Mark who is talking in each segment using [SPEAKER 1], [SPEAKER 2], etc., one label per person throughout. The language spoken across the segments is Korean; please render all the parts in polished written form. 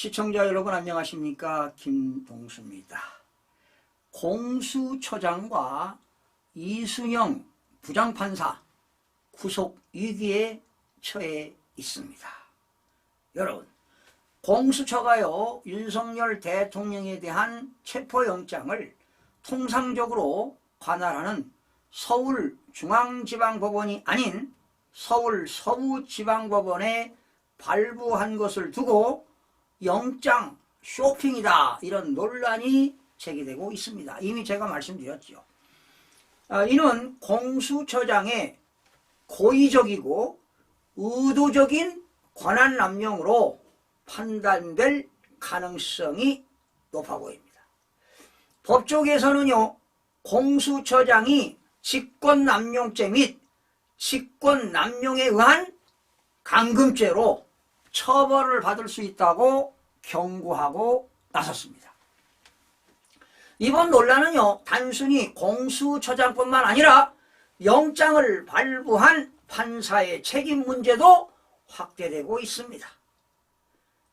[SPEAKER 1] 시청자 여러분 안녕하십니까? 김동수입니다. 공수처장과 이순영 부장판사 구속 위기에 처해 있습니다. 여러분, 공수처가요 윤석열 대통령에 대한 체포영장을 통상적으로 관할하는 서울중앙지방법원이 아닌 서울 서부지방법원에 발부한 것을 두고 영장 쇼핑이다, 이런 논란이 제기되고 있습니다. 이미 제가 말씀드렸죠. 이는 공수처장의 고의적이고 의도적인 권한 남용으로 판단될 가능성이 높아 보입니다. 법조계에서는요, 공수처장이 직권남용죄 및 직권남용에 의한 감금죄로 처벌을 받을 수 있다고 경고하고 나섰습니다. 이번 논란은요, 단순히 공수처장뿐만 아니라 영장을 발부한 판사의 책임 문제도 확대되고 있습니다.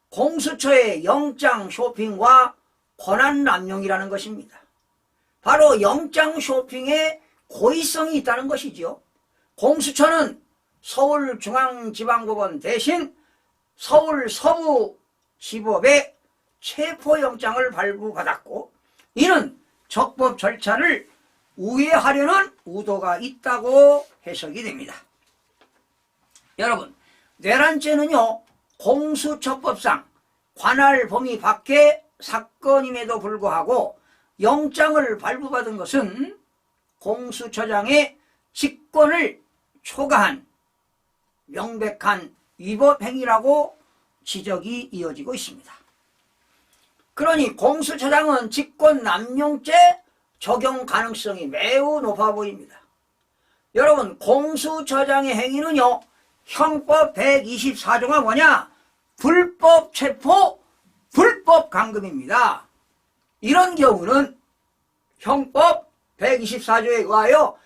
[SPEAKER 1] 공수처의 영장 쇼핑과 권한 남용이라는 것입니다. 바로 영장 쇼핑에 고의성이 있다는 것이죠. 공수처는 서울중앙지방법원 대신 서울 서부지법에 체포영장을 발부받았고, 이는 적법 절차를 우회하려는 의도가 있다고 해석이 됩니다. 여러분, 내란죄는요, 공수처법상 관할 범위 밖의 사건임에도 불구하고 영장을 발부받은 것은 공수처장의 직권을 초과한 명백한 위법행위라고 지적이 이어지고 있습니다. 그러니 공수처장은 직권남용죄 적용 가능성이 매우 높아 보입니다. 여러분, 공수처장의 행위는요, 형법 124조가 뭐냐? 불법 체포, 불법 감금입니다. 이런 경우는 형법 124조에 의하여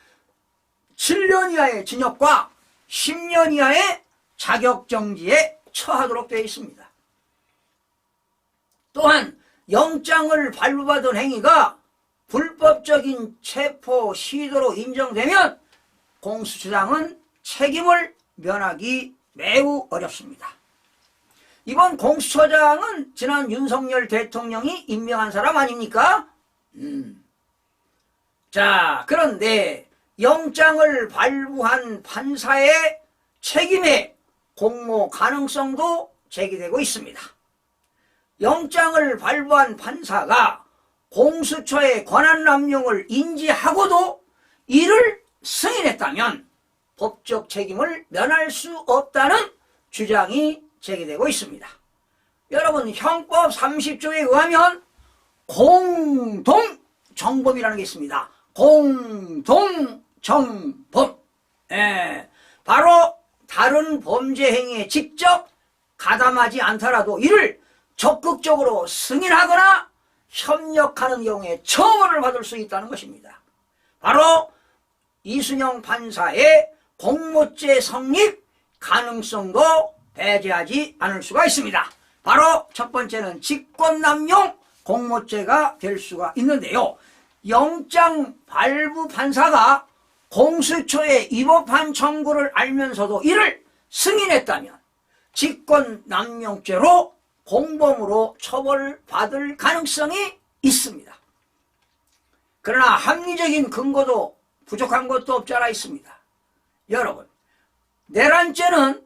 [SPEAKER 1] 7년 이하의 징역과 10년 이하의 자격정지에 처하도록 되어 있습니다. 또한 영장을 발부받은 행위가 불법적인 체포 시도로 인정되면 공수처장은 책임을 면하기 매우 어렵습니다. 이번 공수처장은 지난 윤석열 대통령이 임명한 사람 아닙니까? 자, 그런데 영장을 발부한 판사의 책임에 공모 가능성도 제기되고 있습니다. 영장을 발부한 판사가 공수처의 권한남용을 인지하고도 이를 승인했다면 법적 책임을 면할 수 없다는 주장이 제기되고 있습니다. 여러분, 형법 30조에 의하면 공동정범이라는 게 있습니다. 공동정범. 바로 다른 범죄 행위에 직접 가담하지 않더라도 이를 적극적으로 승인하거나 협력하는 경우에 처벌을 받을 수 있다는 것입니다. 바로 이순영 판사의 공모죄 성립 가능성도 배제하지 않을 수가 있습니다. 바로 첫 번째는 직권남용 공모죄가 될 수가 있는데요. 영장 발부 판사가 공수처의 위법한 청구를 알면서도 이를 승인했다면 직권남용죄로 공범으로 처벌받을 가능성이 있습니다. 그러나 합리적인 근거도 부족한 것도 없지 않아 있습니다. 여러분, 내란죄는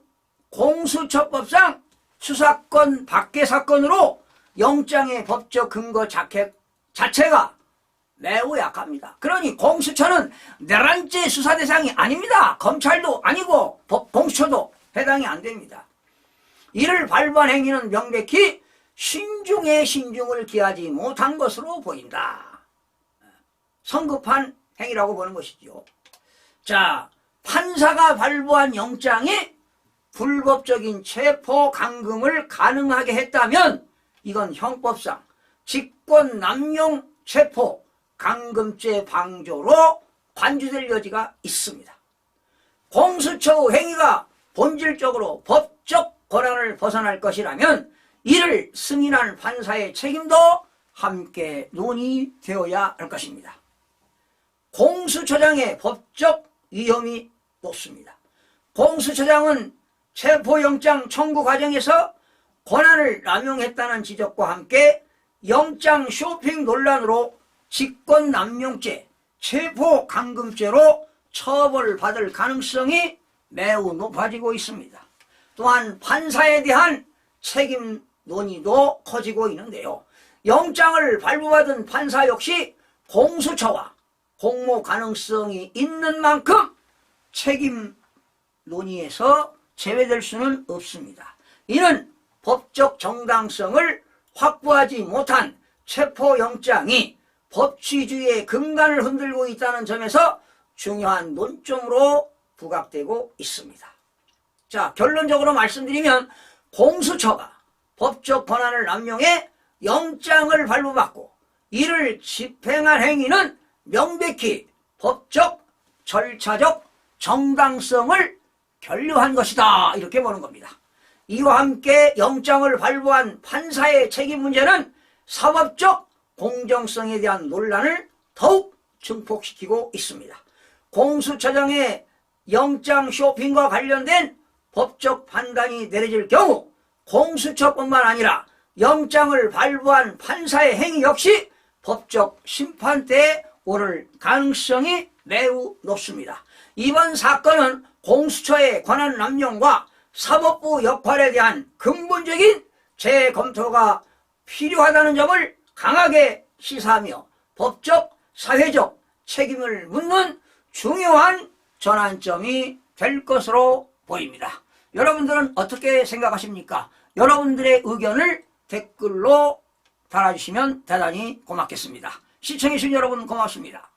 [SPEAKER 1] 공수처법상 수사권 밖의 사건으로 영장의 법적 근거 자체가 매우 약합니다. 그러니 공수처는 내란죄 수사 대상이 아닙니다. 검찰도 아니고 공수처도 해당이 안 됩니다. 이를 발부한 행위는 명백히 신중에 신중을 기하지 못한 것으로 보인다. 성급한 행위라고 보는 것이죠. 자, 판사가 발부한 영장이 불법적인 체포 감금을 가능하게 했다면 이건 형법상 직권남용 체포 감금죄 방조로 관주될 여지가 있습니다. 공수처 행위가 본질적으로 법적 권한을 벗어날 것이라면 이를 승인한 판사의 책임도 함께 논의되어야 할 것입니다. 공수처장의 법적 위험이 높습니다. 공수처장은 체포영장 청구 과정에서 권한을 남용했다는 지적과 함께 영장 쇼핑 논란으로 직권남용죄, 체포감금죄로 처벌받을 가능성이 매우 높아지고 있습니다. 또한 판사에 대한 책임 논의도 커지고 있는데요. 영장을 발부받은 판사 역시 공수처와 공모 가능성이 있는 만큼 책임 논의에서 제외될 수는 없습니다. 이는 법적 정당성을 확보하지 못한 체포영장이 법치주의의 근간을 흔들고 있다는 점에서 중요한 논점으로 부각되고 있습니다. 자, 결론적으로 말씀드리면 공수처가 법적 권한을 남용해 영장을 발부받고 이를 집행할 행위는 명백히 법적, 절차적 정당성을 결여한 것이다, 이렇게 보는 겁니다. 이와 함께 영장을 발부한 판사의 책임 문제는 사법적 공정성에 대한 논란을 더욱 증폭시키고 있습니다. 공수처장의 영장 쇼핑과 관련된 법적 판단이 내려질 경우 공수처뿐만 아니라 영장을 발부한 판사의 행위 역시 법적 심판대에 오를 가능성이 매우 높습니다. 이번 사건은 공수처의 권한 남용과 사법부 역할에 대한 근본적인 재검토가 필요하다는 점을 강하게 시사하며 법적, 사회적 책임을 묻는 중요한 전환점이 될 것으로 보입니다. 여러분들은 어떻게 생각하십니까? 여러분들의 의견을 댓글로 달아주시면 대단히 고맙겠습니다. 시청해주신 여러분 고맙습니다.